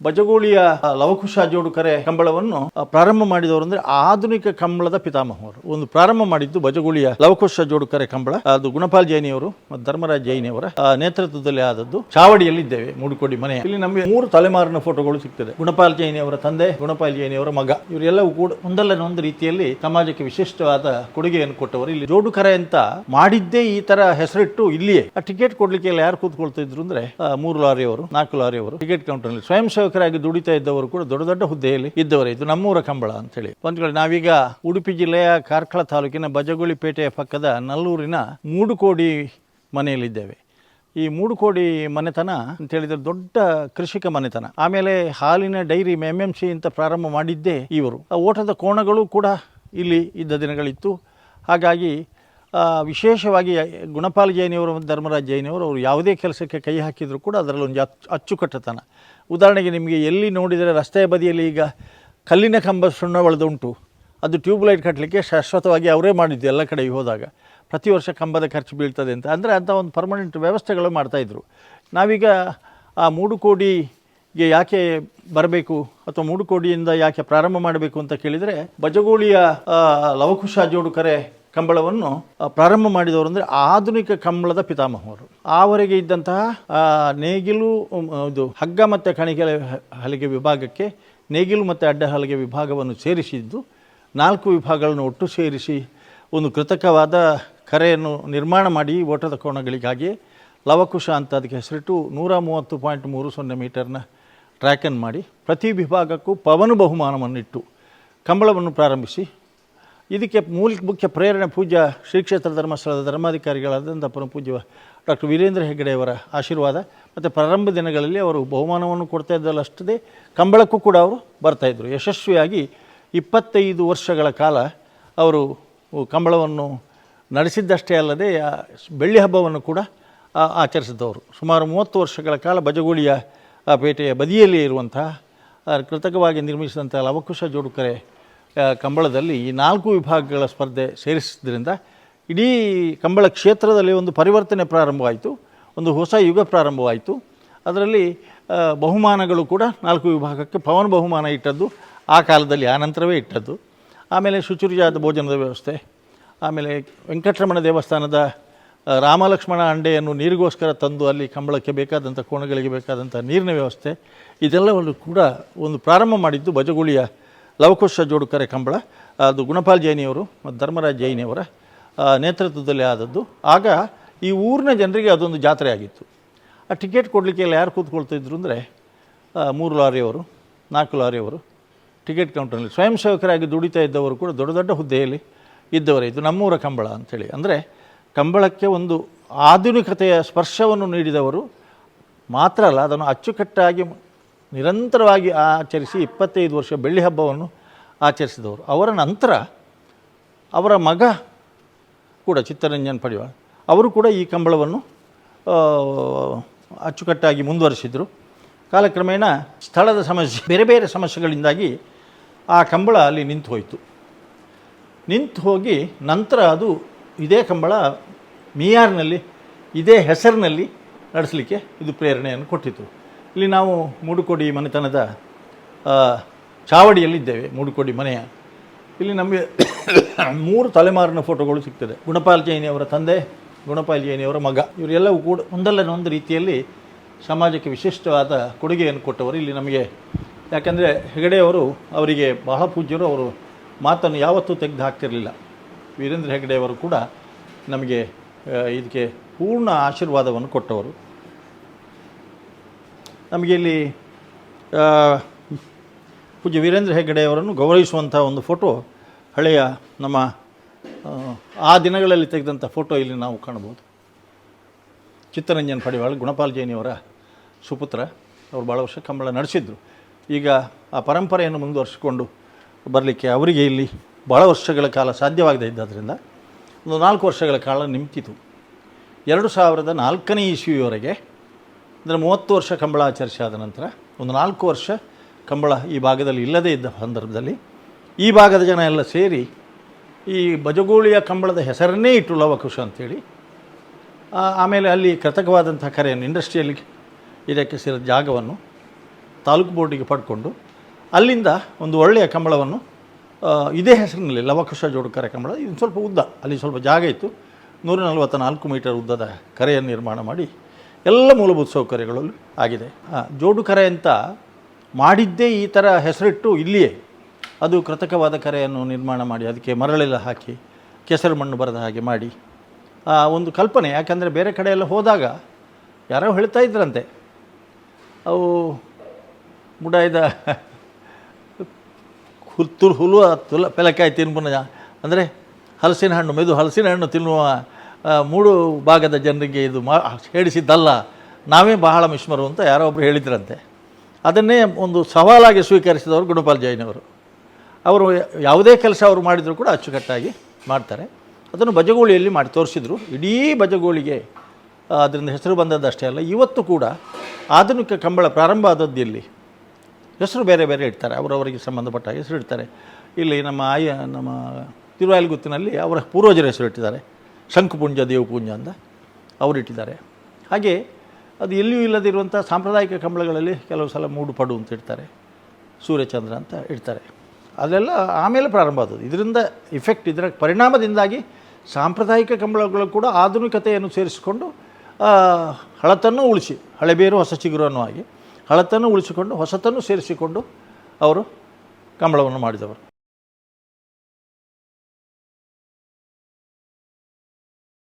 ಬಜಗೋಳಿಯ ಲವಕುಶ ಜೋಡುಕರೆ ಕಂಬಳವನ್ನು ಪ್ರಾರಂಭ ಮಾಡಿದವರು ಅಂದ್ರೆ ಆಧುನಿಕ ಕಂಬಳದ ಪಿತಾಮಹರು. ಒಂದು ಪ್ರಾರಂಭ ಮಾಡಿದ್ದು ಬಜಗೋಳಿಯ ಲವಕುಶ ಜೋಡುಕರೆ ಕಂಬಳ. ಅದು ಗುಣಪಾಲ್ ಜೈನಿಯವರು ಮತ್ತು ಧರ್ಮರಾಜ್ ಜೈನಿಯವರ ನೇತೃತ್ವದಲ್ಲಿ ಆದದ್ದು. ಚಾವಡಿಯಲ್ಲಿ ಇದ್ದೇವೆ, ಮೂಡುಕೋಡಿ ಮನೆ. ಇಲ್ಲಿ ನಮಗೆ 3 ತಲೆಮಾರಿನ ಫೋಟೋಗಳು ಸಿಗ್ತದೆ. ಗುಣಪಾಲ್ ಜೈನಿಯವರ ತಂದೆ, ಗುಣಪಾಲ್ ಜೈನಿಯವರ ಮಗ, ಇವರೆಲ್ಲವೂ ಕೂಡ ಒಂದಲ್ಲ ಒಂದು ರೀತಿಯಲ್ಲಿ ಸಮಾಜಕ್ಕೆ ವಿಶಿಷ್ಟವಾದ ಕೊಡುಗೆಯನ್ನು ಕೊಟ್ಟವರು. ಇಲ್ಲಿ ಜೋಡುಕರೆ ಅಂತ ಮಾಡಿದ್ದೇ ಈ ತರ ಹೆಸರಿಟ್ಟು ಇಲ್ಲಿಯೇ ಟಿಕೆಟ್ ಕೊಡ್ಲಿಕ್ಕೆ ಯಾರು ಕೂತ್ಕೊಳ್ತಾ ಇದ್ರು ಅಂದ್ರೆ 3 ಲಾರಿಯವರು 4 ಲಾರಿಯವರು ಟಿಕೆಟ್ ಕೌಂಟರ್ ನಲ್ಲಿ ಸ್ವಯಂ ಸೇವಕರಾಗಿ ದುಡಿತಾ ಇದ್ದವರು ಕೂಡ ದೊಡ್ಡ ದೊಡ್ಡ ಹುದ್ದೆಯಲ್ಲಿ ಇದ್ದವರೇ. ಇದು ನಮ್ಮೂರ ಕಂಬಳ ಅಂತ ಹೇಳಿ. ಒಂದು ಕಡೆ ನಾವೀಗ ಉಡುಪಿ ಜಿಲ್ಲೆಯ ಕಾರ್ಕಳ ತಾಲೂಕಿನ ಬಜಗೋಳಿ ಪೇಟೆಯ ಪಕ್ಕದ ನಲ್ಲೂರಿನ ಮೂಡುಕೋಡಿ ಮನೆಯಲ್ಲಿದ್ದೇವೆ. ಈ ಮೂಡುಕೋಡಿ ಮನೆತನ ಅಂತ ಹೇಳಿದ್ರೆ ದೊಡ್ಡ ಕೃಷಿಕ ಮನೆತನ. ಆಮೇಲೆ ಹಾಲಿನ ಡೈರಿ MMC ಅಂತ ಪ್ರಾರಂಭ ಮಾಡಿದ್ದೇ ಇವರು. ಓಟದ ಕೋಣಗಳು ಕೂಡ ಇಲ್ಲಿ ಇದ್ದ ದಿನಗಳಿತ್ತು. ಹಾಗಾಗಿ ವಿಶೇಷವಾಗಿ ಗುಣಪಾಲ್ ಜೈನಿಯವರು ಮತ್ತು ಧರ್ಮರಾಜ್ ಜೈನಿಯವರು ಅವರು ಯಾವುದೇ ಕೆಲಸಕ್ಕೆ ಕೈ ಹಾಕಿದರೂ ಕೂಡ ಅದರಲ್ಲಿ ಒಂದು ಅಚ್ಚುಕಟ್ಟತನ. ಉದಾಹರಣೆಗೆ ನಿಮಗೆ ಎಲ್ಲಿ ನೋಡಿದರೆ ರಸ್ತೆಯ ಬದಿಯಲ್ಲಿ ಈಗ ಕಲ್ಲಿನ ಕಂಬ ಸುಣ್ಣ ಉಂಟು. ಅದು ಟ್ಯೂಬ್ಲೈಟ್ ಕಟ್ಟಲಿಕ್ಕೆ ಶಾಶ್ವತವಾಗಿ ಅವರೇ ಮಾಡಿದ್ದು. ಎಲ್ಲ ಕಡೆಗೆ ಹೋದಾಗ ಪ್ರತಿ ವರ್ಷ ಕಂಬದ ಖರ್ಚು ಬೀಳ್ತದೆ ಅಂತ ಅಂದರೆ ಅಂಥ ಒಂದು ಪರ್ಮನೆಂಟ್ ವ್ಯವಸ್ಥೆಗಳು ಮಾಡ್ತಾಯಿದ್ರು. ನಾವೀಗ ಆ ಮೂಡುಕೋಡಿಗೆ ಯಾಕೆ ಬರಬೇಕು ಅಥವಾ ಮೂಡುಕೋಡಿಯಿಂದ ಯಾಕೆ ಪ್ರಾರಂಭ ಮಾಡಬೇಕು ಅಂತ ಕೇಳಿದರೆ, ಬಜಗೋಳಿಯ ಲವಕುಶ ಜೋಡುಕರೆ ಕಂಬಳವನ್ನು ಪ್ರಾರಂಭ ಮಾಡಿದವರು ಅಂದರೆ ಆಧುನಿಕ ಕಂಬಳದ ಪಿತಾಮಹರು. ಆವರೆಗೆ ಇದ್ದಂತಹ ನೇಗಿಲು, ಇದು ಹಗ್ಗ ಮತ್ತು ಕಣಿಗೆ ಹಲಿಗೆ ವಿಭಾಗಕ್ಕೆ ನೇಗಿಲು ಮತ್ತು ಅಡ್ಡ ಹಲಿಗೆ ವಿಭಾಗವನ್ನು ಸೇರಿಸಿದ್ದು 4 ವಿಭಾಗಗಳನ್ನು ಒಟ್ಟು ಸೇರಿಸಿ ಒಂದು ಕೃತಕವಾದ ಕರೆಯನ್ನು ನಿರ್ಮಾಣ ಮಾಡಿ ಓಟದ ಕೋಣಗಳಿಗಾಗಿ ಲವಕುಶ ಅಂತ ಅದಕ್ಕೆ ಹೆಸರಿಟ್ಟು 130.30 ಮೀಟರ್ನ ಟ್ರ್ಯಾಕನ್ನು ಮಾಡಿ ಪ್ರತಿ ವಿಭಾಗಕ್ಕೂ ಪವನ ಬಹುಮಾನವನ್ನಿಟ್ಟು ಕಂಬಳವನ್ನು ಪ್ರಾರಂಭಿಸಿ, ಇದಕ್ಕೆ ಮುಖ್ಯ ಪ್ರೇರಣೆ ಪೂಜ್ಯ ಶ್ರೀ ಕ್ಷೇತ್ರ ಧರ್ಮಸ್ಥಳದ ಧರ್ಮಾಧಿಕಾರಿಗಳಾದಂಥ ಪರಮಪೂಜ್ಯ ಡಾಕ್ಟರ್ ವೀರೇಂದ್ರ ಹೆಗ್ಗಡೆಯವರ ಆಶೀರ್ವಾದ. ಮತ್ತು ಪ್ರಾರಂಭ ದಿನಗಳಲ್ಲಿ ಅವರು ಬಹುಮಾನವನ್ನು ಕೊಡ್ತಾ ಇದ್ದಲ್ಲಷ್ಟೇ ಕಂಬಳಕ್ಕೂ ಕೂಡ ಅವರು ಬರ್ತಾಯಿದ್ರು. ಯಶಸ್ವಿಯಾಗಿ 25 ವರ್ಷಗಳ ಕಾಲ ಅವರು ಕಂಬಳವನ್ನು ನಡೆಸಿದ್ದಷ್ಟೇ ಅಲ್ಲದೆ ಬೆಳ್ಳಿ ಹಬ್ಬವನ್ನು ಕೂಡ ಆಚರಿಸಿದವರು. ಸುಮಾರು 30 ವರ್ಷಗಳ ಕಾಲ ಬಜಗೋಳಿಯ ಪೇಟೆಯ ಬದಿಯಲ್ಲಿ ಇರುವಂತಹ ಕೃತಕವಾಗಿ ನಿರ್ಮಿಸಿದಂಥ ಲವಕುಶ ಜೋಡುಕರೆ ಕಂಬಳದಲ್ಲಿ ಈ 4 ವಿಭಾಗಗಳ ಸ್ಪರ್ಧೆ ಸೇರಿಸಿದ್ರಿಂದ ಇಡೀ ಕಂಬಳ ಕ್ಷೇತ್ರದಲ್ಲಿ ಒಂದು ಪರಿವರ್ತನೆ ಪ್ರಾರಂಭವಾಯಿತು, ಒಂದು ಹೊಸ ಯುಗ ಪ್ರಾರಂಭವಾಯಿತು. ಅದರಲ್ಲಿ ಬಹುಮಾನಗಳು ಕೂಡ 4 ವಿಭಾಗಕ್ಕೆ ಪವನ ಬಹುಮಾನ ಇಟ್ಟದ್ದು ಆ ಕಾಲದಲ್ಲಿ, ಆ ನಂತರವೇ ಇಟ್ಟದ್ದು. ಆಮೇಲೆ ಶುಚಿರ್ಯಾದ ಭೋಜನದ ವ್ಯವಸ್ಥೆ, ಆಮೇಲೆ ವೆಂಕಟರಮಣ ದೇವಸ್ಥಾನದ ರಾಮಲಕ್ಷ್ಮಣ ಅಂಡೆಯನ್ನು ನೀರಿಗೋಸ್ಕರ ತಂದು ಅಲ್ಲಿ ಕಂಬಳಕ್ಕೆ ಬೇಕಾದಂಥ ಕೋಣಗಳಿಗೆ ಬೇಕಾದಂಥ ನೀರಿನ ವ್ಯವಸ್ಥೆ, ಇದೆಲ್ಲವನ್ನು ಕೂಡ ಒಂದು ಪ್ರಾರಂಭ ಮಾಡಿದ್ದು ಬಜಗೋಳಿಯ ಲವಕುಶ ಜೋಡುಕರೆ ಕಂಬಳ. ಅದು ಗುಣಪಾಲ್ ಜೈನಿಯವರು ಮತ್ತು ಧರ್ಮರಾಜ್ ಜೈನಿಯವರ ನೇತೃತ್ವದಲ್ಲಿ ಆದದ್ದು. ಆಗ ಈ ಊರಿನ ಜನರಿಗೆ ಅದೊಂದು ಜಾತ್ರೆ ಆಗಿತ್ತು. ಆ ಟಿಕೆಟ್ ಕೊಡಲಿಕ್ಕೆ ಎಲ್ಲ ಯಾರು ಕೂತ್ಕೊಳ್ತಿದ್ರು ಅಂದರೆ 3 ಲಾರಿಯವರು 4 ಲಾರಿಯವರು ಟಿಕೆಟ್ ಕೌಂಟರ್ನಲ್ಲಿ ಸ್ವಯಂ ಸೇವಕರಾಗಿ ದುಡಿತಾ ಇದ್ದವರು ಕೂಡ ದೊಡ್ಡ ದೊಡ್ಡ ಹುದ್ದೆಯಲ್ಲಿ ಇದ್ದವರೇ. ಇದು ನಮ್ಮೂರ ಕಂಬಳ ಅಂಥೇಳಿ. ಅಂದರೆ ಕಂಬಳಕ್ಕೆ ಒಂದು ಆಧುನಿಕತೆಯ ಸ್ಪರ್ಶವನ್ನು ನೀಡಿದವರು ಮಾತ್ರ ಅಲ್ಲ, ಅದನ್ನು ಅಚ್ಚುಕಟ್ಟಾಗಿ ನಿರಂತರವಾಗಿ ಆಚರಿಸಿ 25 ವರ್ಷ ಬೆಳ್ಳಿ ಹಬ್ಬವನ್ನು ಆಚರಿಸಿದವರು. ಅವರ ನಂತರ ಅವರ ಮಗ ಕೂಡ ಚಿತ್ತರಂಜನ್ ಪಡಿವಾಳ್ ಅವರು ಕೂಡ ಈ ಕಂಬಳವನ್ನು ಅಚ್ಚುಕಟ್ಟಾಗಿ ಮುಂದುವರಿಸಿದರು. ಕಾಲಕ್ರಮೇಣ ಸ್ಥಳದ ಸಮಸ್ಯೆ, ಬೇರೆ ಬೇರೆ ಸಮಸ್ಯೆಗಳಿಂದಾಗಿ ಆ ಕಂಬಳ ಅಲ್ಲಿ ನಿಂತು ಹೋಗಿ ನಂತರ ಅದು ಇದೇ ಕಂಬಳ ಮಿಯಾರ್ನಲ್ಲಿ ಇದೇ ಹೆಸರಿನಲ್ಲಿ ನಡೆಸಲಿಕ್ಕೆ ಇದು ಪ್ರೇರಣೆಯನ್ನು ಕೊಟ್ಟಿತು. ಇಲ್ಲಿ ನಾವು ಮೂಡುಕೋಡಿ ಮನೆತನದ ಚಾವಡಿಯಲ್ಲಿದ್ದೇವೆ, ಮೂಡುಕೋಡಿ ಮನೆಯ. ಇಲ್ಲಿ ನಮಗೆ 3 ತಲೆಮಾರಿನ ಫೋಟೋಗಳು ಸಿಗ್ತದೆ. ಗುಣಪಾಲ್ ಜೈನಿಯವರ ತಂದೆ, ಗುಣಪಾಲ್ ಜೈನಿಯವರ ಮಗ, ಇವರೆಲ್ಲವೂ ಕೂಡ ಒಂದಲ್ಲ ಒಂದು ರೀತಿಯಲ್ಲಿ ಸಮಾಜಕ್ಕೆ ವಿಶಿಷ್ಟವಾದ ಕೊಡುಗೆಯನ್ನು ಕೊಟ್ಟವರು. ಇಲ್ಲಿ ನಮಗೆ ಯಾಕೆಂದರೆ ಹೆಗಡೆಯವರು ಅವರಿಗೆ ಬಹಳ ಪೂಜ್ಯರು. ಅವರು ಮಾತನ್ನು ಯಾವತ್ತೂ ತೆಗೆದು ಹಾಕ್ತಿರಲಿಲ್ಲ. ವೀರೇಂದ್ರ ಹೆಗ್ಗಡೆಯವರು ಕೂಡ ನಮಗೆ ಇದಕ್ಕೆ ಪೂರ್ಣ ಆಶೀರ್ವಾದವನ್ನು ಕೊಟ್ಟವರು. ನಮಗೆ ಇಲ್ಲಿ ಪೂಜ್ಯ ವೀರೇಂದ್ರ ಹೆಗ್ಗಡೆಯವರನ್ನು ಗೌರವಿಸುವಂಥ ಒಂದು ಫೋಟೋ, ಹಳೆಯ ನಮ್ಮ ಆ ದಿನಗಳಲ್ಲಿ ತೆಗೆದಂಥ ಫೋಟೋ ಇಲ್ಲಿ ನಾವು ಕಾಣಬಹುದು. ಚಿತ್ತರಂಜನ್ ಪಡಿವಾಳ್ ಗುಣಪಾಲ್ ಜೈನಿಯವರ ಸುಪುತ್ರ. ಅವರು ಭಾಳ ವರ್ಷ ಕಂಬಳ ನಡೆಸಿದ್ರು. ಈಗ ಆ ಪರಂಪರೆಯನ್ನು ಮುಂದುವರಿಸಿಕೊಂಡು ಬರಲಿಕ್ಕೆ ಅವರಿಗೆ ಇಲ್ಲಿ ಭಾಳ ವರ್ಷಗಳ ಕಾಲ ಸಾಧ್ಯವಾಗದೇ ಇದ್ದರಿಂದ ಒಂದು 4 ವರ್ಷಗಳ ಕಾಲ ನಿಂತಿತು. 2004ನೇ ಇಸ್ವಿಯವರೆಗೆ, ಅಂದರೆ 30 ವರ್ಷ ಕಂಬಳ ಆಚರಿಸಾದ ನಂತರ ಒಂದು 4 ವರ್ಷ ಕಂಬಳ ಈ ಭಾಗದಲ್ಲಿ ಇಲ್ಲದೇ ಇದ್ದ ಸಂದರ್ಭದಲ್ಲಿ ಈ ಭಾಗದ ಜನ ಎಲ್ಲ ಸೇರಿ ಈ ಬಜಗೋಳಿಯ ಕಂಬಳದ ಹೆಸರನ್ನೇ ಇಟ್ಟು ಲವಕುಶ ಅಂಥೇಳಿ. ಆಮೇಲೆ ಅಲ್ಲಿ ಕೃತಕವಾದಂಥ ಕರೆಯನ್ನು ಇಂಡಸ್ಟ್ರಿಯಲ್ಲಿ ಇದಕ್ಕೆ ಸೇರಿದ ಜಾಗವನ್ನು ತಾಲೂಕು ಬೋರ್ಡಿಗೆ ಪಡ್ಕೊಂಡು ಅಲ್ಲಿಂದ ಒಂದು ಒಳ್ಳೆಯ ಕಂಬಳವನ್ನು ಇದೇ ಹೆಸರಿನಲ್ಲಿ ಲವಕುಶ ಜೋಡುಕರೆ ಕಂಬಳ, ಇದು ಸ್ವಲ್ಪ ಉದ್ದ, ಅಲ್ಲಿ ಸ್ವಲ್ಪ ಜಾಗ ಇತ್ತು, 144 ಮೀಟರ್ ಉದ್ದದ ಕರೆಯನ್ನು ನಿರ್ಮಾಣ ಮಾಡಿ ಎಲ್ಲ ಮೂಲಭೂತ ಸೌಕರ್ಯಗಳಲ್ಲೂ ಆಗಿದೆ. ಜೋಡುಕರೆ ಅಂತ ಮಾಡಿದ್ದೇ ಈ ಥರ ಹೆಸರಿಟ್ಟು ಇಲ್ಲಿಯೇ ಅದು ಕೃತಕವಾದ ಕರೆಯನ್ನು ನಿರ್ಮಾಣ ಮಾಡಿ ಅದಕ್ಕೆ ಮರಳೆಲ್ಲ ಹಾಕಿ ಕೆಸರು ಮಣ್ಣು ಬರದ ಹಾಗೆ ಮಾಡಿ ಒಂದು ಕಲ್ಪನೆ. ಯಾಕಂದರೆ ಬೇರೆ ಕಡೆ ಎಲ್ಲ ಹೋದಾಗ ಯಾರೋ ಹೇಳ್ತಾ ಇದ್ರಂತೆ, ಅವು ಮುಡಾಯ್ದ ಹುಲು ಪೆಲಕಾಯಿ ತಿನ್ನುವ, ಅಂದರೆ ಹಲಸಿನ ಹಣ್ಣು, ಮೆದು ಹಲಸಿನ ಹಣ್ಣು ತಿನ್ನುವ 3 ಭಾಗದ ಜನರಿಗೆ ಇದು ಹೇಳಿಸಿದ್ದಲ್ಲ, ನಾವೇ ಬಹಳ ಮಿಶ್ಮರು ಅಂತ ಯಾರೋ ಒಬ್ಬರು ಹೇಳಿದ್ರಂತೆ. ಅದನ್ನೇ ಒಂದು ಸವಾಲಾಗಿ ಸ್ವೀಕರಿಸಿದವರು ಗುಣಪಾಲ್ ಜೈನವರು. ಅವರು ಯಾವುದೇ ಕೆಲಸ ಅವರು ಮಾಡಿದರೂ ಕೂಡ ಅಚ್ಚುಕಟ್ಟಾಗಿ ಮಾಡ್ತಾರೆ. ಅದನ್ನು ಬಜಗೋಳಿಯಲ್ಲಿ ಮಾಡಿ ತೋರಿಸಿದರು. ಇಡೀ ಬಜಗೋಳಿಗೆ ಅದರಿಂದ ಹೆಸರು ಬಂದದ್ದಷ್ಟೇ ಅಲ್ಲ, ಇವತ್ತು ಕೂಡ ಆಧುನಿಕ ಕಂಬಳ ಪ್ರಾರಂಭ ಆದದ್ದು ಎಲ್ಲಿ ಹೆಸರು ಬೇರೆ ಬೇರೆ ಇಡ್ತಾರೆ, ಅವರವರಿಗೆ ಸಂಬಂಧಪಟ್ಟ ಹೆಸರು ಇಡ್ತಾರೆ. ಇಲ್ಲಿ ನಮ್ಮ ತಿರುವಾಯಲಗುತ್ತಿನಲ್ಲಿ ಅವರ ಪೂರ್ವಜರ ಹೆಸರು ಇಟ್ಟಿದ್ದಾರೆ, ಶಂಕುಪುಂಜ ದೇವಪುಂಜ ಅಂತ ಅವರಿಟ್ಟಿದ್ದಾರೆ. ಹಾಗೆ ಅದು ಎಲ್ಲಿಯೂ ಇಲ್ಲದಿರುವಂಥ ಸಾಂಪ್ರದಾಯಿಕ ಕಂಬಳಗಳಲ್ಲಿ ಕೆಲವು ಸಲ ಮೂಡುಪಡು ಅಂತ ಇಡ್ತಾರೆ, ಸೂರ್ಯಚಂದ್ರ ಅಂತ ಇಡ್ತಾರೆ. ಅದೆಲ್ಲ ಆಮೇಲೆ ಪ್ರಾರಂಭ ಆದದ್ದು. ಇದರಿಂದ ಇದರ ಪರಿಣಾಮದಿಂದಾಗಿ ಸಾಂಪ್ರದಾಯಿಕ ಕಂಬಳಗಳು ಕೂಡ ಆಧುನಿಕತೆಯನ್ನು ಸೇರಿಸಿಕೊಂಡು ಹಳತನ್ನು ಉಳಿಸಿ, ಹಳೆಬೇರು ಹೊಸ ಚಿಗುರು ಅನ್ನೋ ಹಾಗೆ ಹಳತನ್ನು ಉಳಿಸಿಕೊಂಡು ಹೊಸತನ್ನು ಸೇರಿಸಿಕೊಂಡು ಅವರು ಕಂಬಳವನ್ನು ಮಾಡಿದವರು.